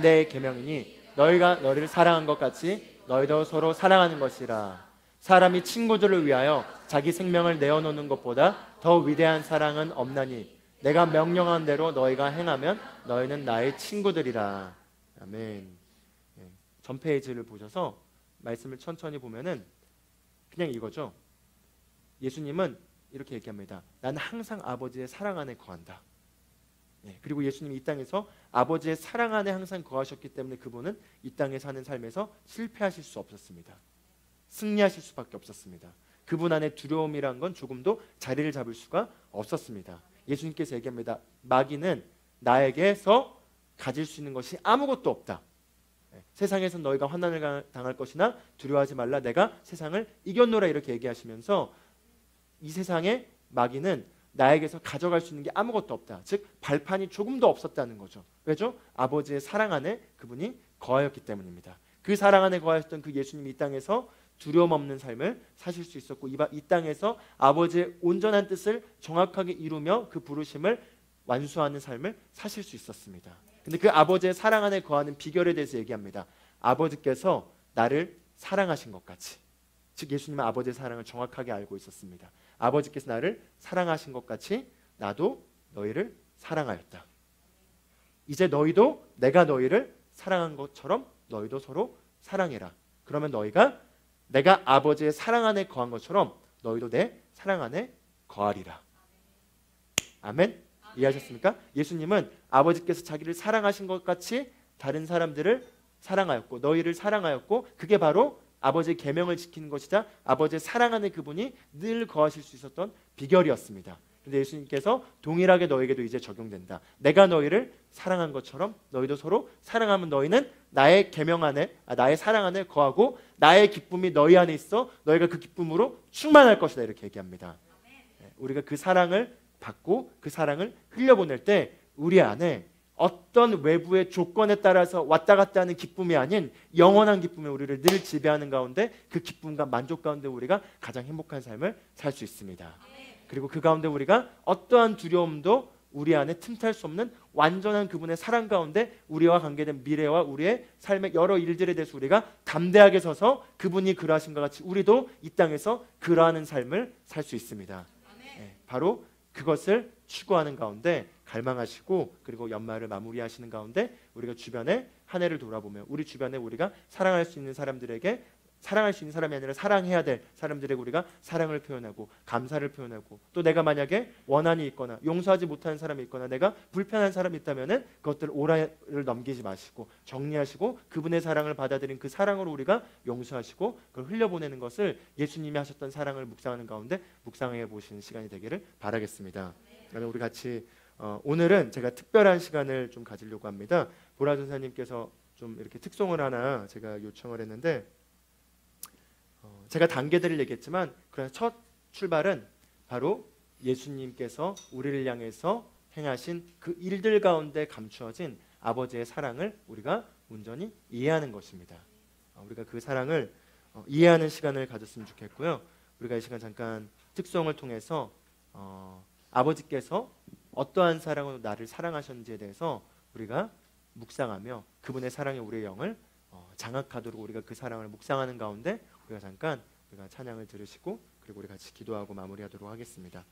내 계명이니 너희가 너희를 사랑한 것 같이 너희도 서로 사랑하는 것이라. 사람이 친구들을 위하여 자기 생명을 내어놓는 것보다 더 위대한 사랑은 없나니 내가 명령한 대로 너희가 행하면 너희는 나의 친구들이라. 아멘. 전 페이지를 보셔서 말씀을 천천히 보면은 그냥 이거죠. 예수님은 이렇게 얘기합니다. 나는 항상 아버지의 사랑 안에 거한다. 그리고 예수님이 이 땅에서 아버지의 사랑 안에 항상 거하셨기 때문에 그분은 이 땅에 사는 삶에서 실패하실 수 없었습니다. 승리하실 수밖에 없었습니다. 그분 안에 두려움이란 건 조금도 자리를 잡을 수가 없었습니다. 예수님께서 얘기합니다. 마귀는 나에게서 가질 수 있는 것이 아무것도 없다. 세상에서 너희가 환난을 당할 것이나 두려워하지 말라. 내가 세상을 이겼노라. 이렇게 얘기하시면서 이 세상에 마귀는 나에게서 가져갈 수 있는 게 아무것도 없다. 즉 발판이 조금도 없었다는 거죠. 왜죠? 아버지의 사랑 안에 그분이 거하였기 때문입니다. 그 사랑 안에 거하셨던 그 예수님이 이 땅에서 두려움 없는 삶을 사실 수 있었고 이 땅에서 아버지의 온전한 뜻을 정확하게 이루며 그 부르심을 완수하는 삶을 사실 수 있었습니다. 근데 그 아버지의 사랑 안에 거하는 비결에 대해서 얘기합니다. 아버지께서 나를 사랑하신 것 같이. 즉 예수님은 아버지의 사랑을 정확하게 알고 있었습니다. 아버지께서 나를 사랑하신 것 같이 나도 너희를 사랑하였다. 이제 너희도 내가 너희를 사랑한 것처럼 너희도 서로 사랑해라. 그러면 너희가 내가 아버지의 사랑 안에 거한 것처럼 너희도 내 사랑 안에 거하리라. 아멘. 이해하셨습니까? 예수님은 아버지께서 자기를 사랑하신 것 같이 다른 사람들을 사랑하였고 너희를 사랑하였고 그게 바로 아버지의 계명을 지키는 것이자 아버지의 사랑 안에 그분이 늘 거하실 수 있었던 비결이었습니다. 그런데 예수님께서 동일하게 너에게도 이제 적용된다. 내가 너희를 사랑한 것처럼 너희도 서로 사랑하면 너희는 나의 계명 안에 나의 사랑 안에 거하고 나의 기쁨이 너희 안에 있어 너희가 그 기쁨으로 충만할 것이다. 이렇게 얘기합니다. 우리가 그 사랑을 받고 그 사랑을 흘려보낼 때 우리 안에 어떤 외부의 조건에 따라서 왔다 갔다 하는 기쁨이 아닌 영원한 기쁨이 우리를 늘 지배하는 가운데 그 기쁨과 만족 가운데 우리가 가장 행복한 삶을 살 수 있습니다. 그리고 그 가운데 우리가 어떠한 두려움도 우리 안에 틈탈 수 없는 완전한 그분의 사랑 가운데 우리와 관계된 미래와 우리의 삶의 여러 일들에 대해서 우리가 담대하게 서서 그분이 그러하신 것 같이 우리도 이 땅에서 그러하는 삶을 살 수 있습니다. 바로 그것을 추구하는 가운데 갈망하시고 그리고 연말을 마무리하시는 가운데 우리가 주변에 한 해를 돌아보며 우리 주변에 우리가 사랑할 수 있는 사람들에게 사랑할 수 있는 사람이 아니라 사랑해야 될 사람들에게 우리가 사랑을 표현하고 감사를 표현하고 또 내가 만약에 원한이 있거나 용서하지 못하는 사람이 있거나 내가 불편한 사람이 있다면 그것들 오라를 넘기지 마시고 정리하시고 그분의 사랑을 받아들인 그 사랑으로 우리가 용서하시고 그걸 흘려보내는 것을 예수님이 하셨던 사랑을 묵상하는 가운데 묵상해 보시는 시간이 되기를 바라겠습니다. 그러면 우리 같이 오늘은 제가 특별한 시간을 좀 가지려고 합니다. 보라 전사님께서 좀 이렇게 특송을 하나 제가 요청을 했는데 제가 단계들을 얘기했지만 그래서 첫 출발은 바로 예수님께서 우리를 향해서 행하신 그 일들 가운데 감추어진 아버지의 사랑을 우리가 온전히 이해하는 것입니다. 우리가 그 사랑을 이해하는 시간을 가졌으면 좋겠고요. 우리가 이 시간 잠깐 특송을 통해서 아버지께서 어떠한 사랑으로 나를 사랑하셨는지에 대해서 우리가 묵상하며 그분의 사랑이 우리의 영을 장악하도록 우리가 그 사랑을 묵상하는 가운데 우리가 잠깐 우리가 찬양을 들으시고 그리고 우리 같이 기도하고 마무리하도록 하겠습니다.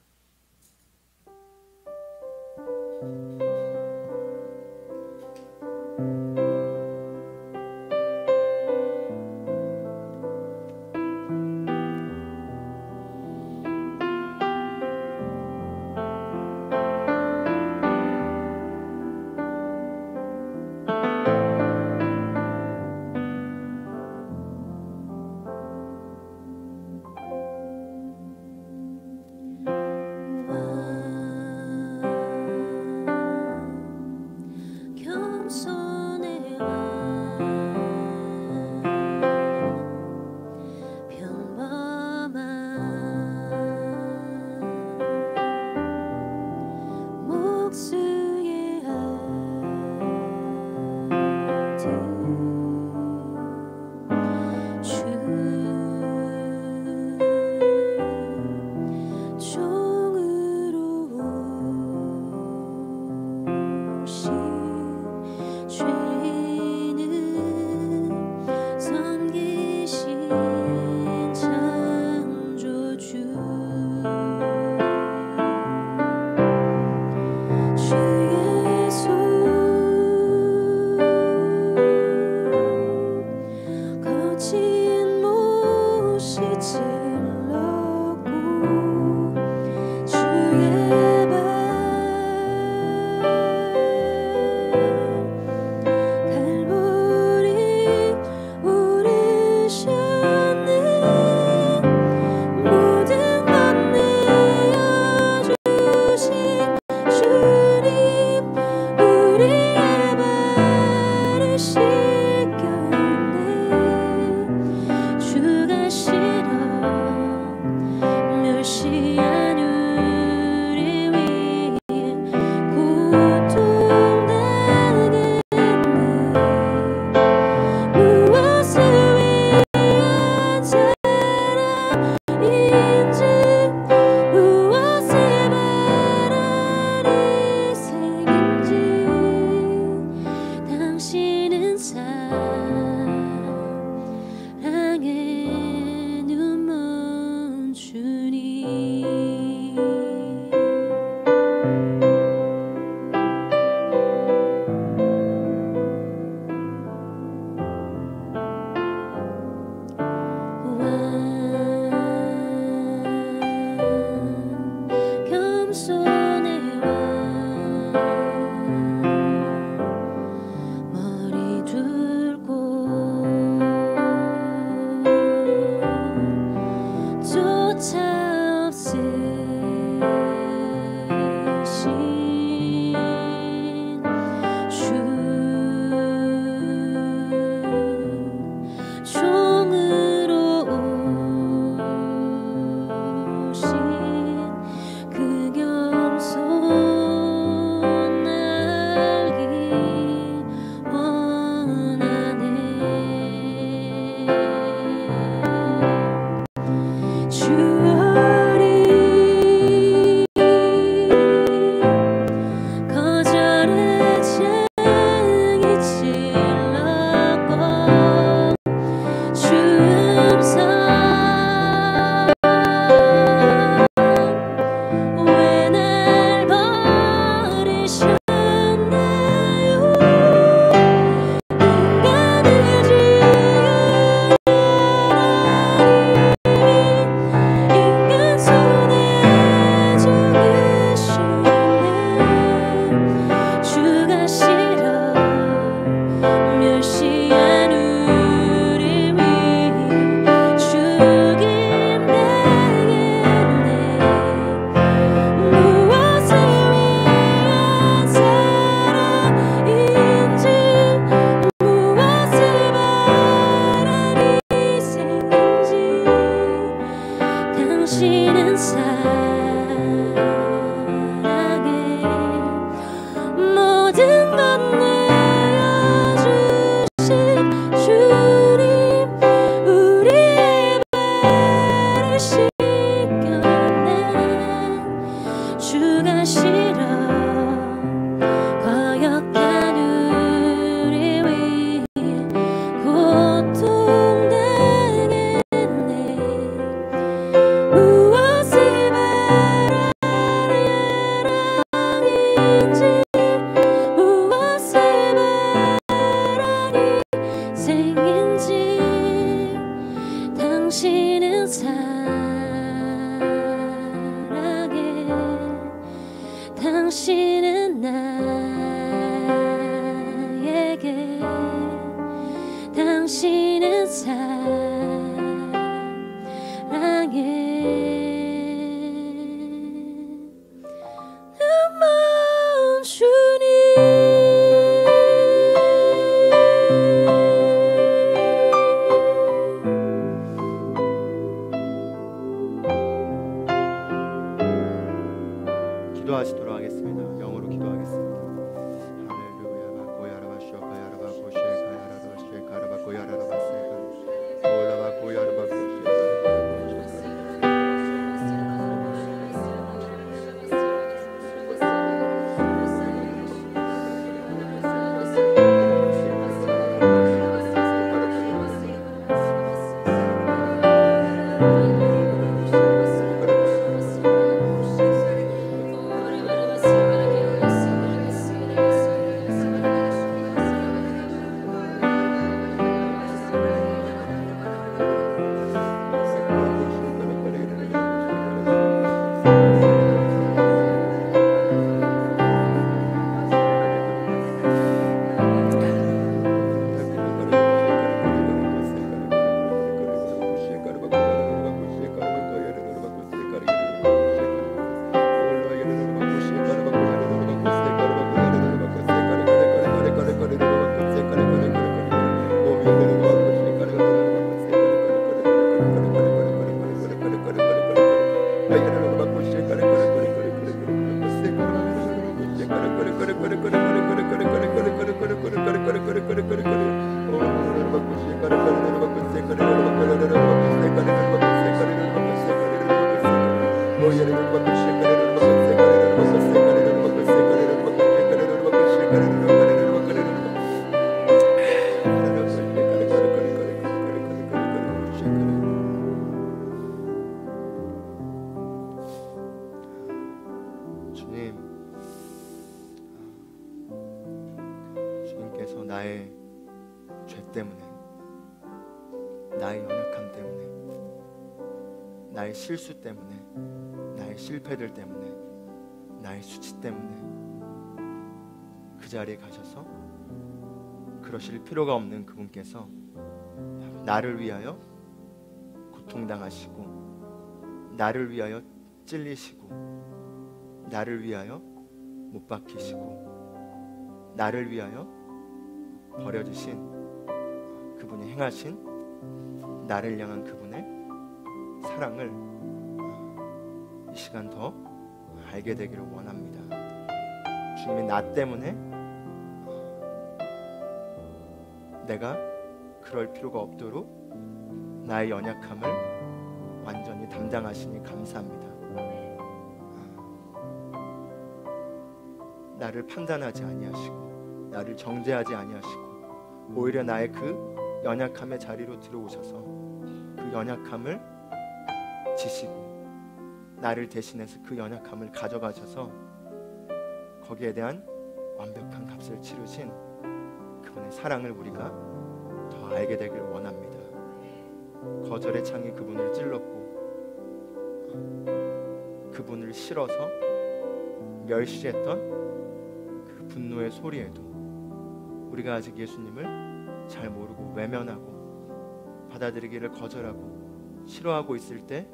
기도하시도록 하겠습니다. 영어로 기도하겠습니다. 할렐루야 주님께서 나의 죄 때문에, 나의 연약함 때문에, 나의 실수 때문에, 나의 실패들 때문에, 나의 수치 때문에 그 자리에 가셔서 그러실 필요가 없는 그분께서 나를 위하여 고통당하시고, 나를 위하여 찔리시고, 나를 위하여 못 박히시고, 나를 위하여 버려주신 그분이 행하신 나를 향한 그분의 사랑을 이 시간 더 알게 되기를 원합니다. 주님이 나 때문에 내가 그럴 필요가 없도록 나의 연약함을 완전히 담당하시니 감사합니다. 나를 판단하지 아니하시고, 나를 정죄하지 아니하시고, 오히려 나의 그 연약함의 자리로 들어오셔서 그 연약함을 지시고, 나를 대신해서 그 연약함을 가져가셔서 거기에 대한 완벽한 값을 치르신 그분의 사랑을 우리가 더 알게 되기를 원합니다. 거절의 창이 그분을 찔렀고, 그분을 싫어서 멸시했던 그 분노의 소리에도 우리가 아직 예수님을 잘 모르고 외면하고 받아들이기를 거절하고 싫어하고 있을 때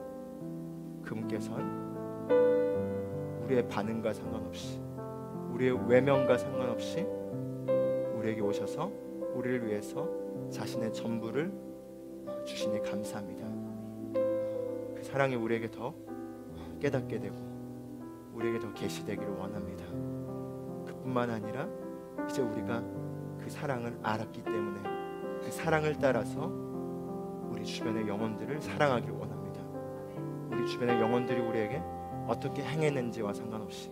그분께서는 우리의 반응과 상관없이, 우리의 외면과 상관없이 우리에게 오셔서 우리를 위해서 자신의 전부를 주시니 감사합니다. 그 사랑이 우리에게 더 깨닫게 되고 우리에게 더 계시되기를 원합니다. 그뿐만 아니라 이제 우리가 그 사랑을 알았기 때문에 그 사랑을 따라서 우리 주변의 영혼들을 사랑하기를 원합니다. 우리 주변의 영혼들이 우리에게 어떻게 행했는지와 상관없이,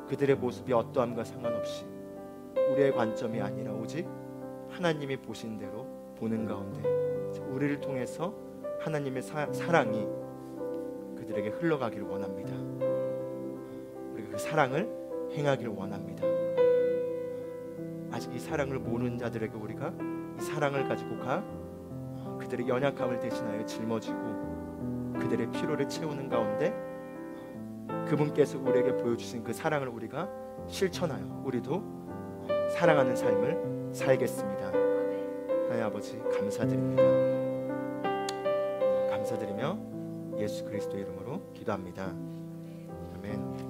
그들의 모습이 어떠함과 상관없이, 우리의 관점이 아니라 오직 하나님이 보신 대로 보는 가운데 우리를 통해서 하나님의 사랑이 그들에게 흘러가기를 원합니다. 우리가 그 사랑을 행하기를 원합니다. 아직 이 사랑을 모르는 자들에게 우리가 이 사랑을 가지고 그들의 연약함을 대신하여 짊어지고 그들의 필요를 채우는 가운데 그분께서 우리에게 보여주신 그 사랑을 우리가 실천하여 우리도 사랑하는 삶을 살겠습니다. 하나님 아버지 감사드립니다. 감사드리며 예수 그리스도의 이름으로 기도합니다. 아멘.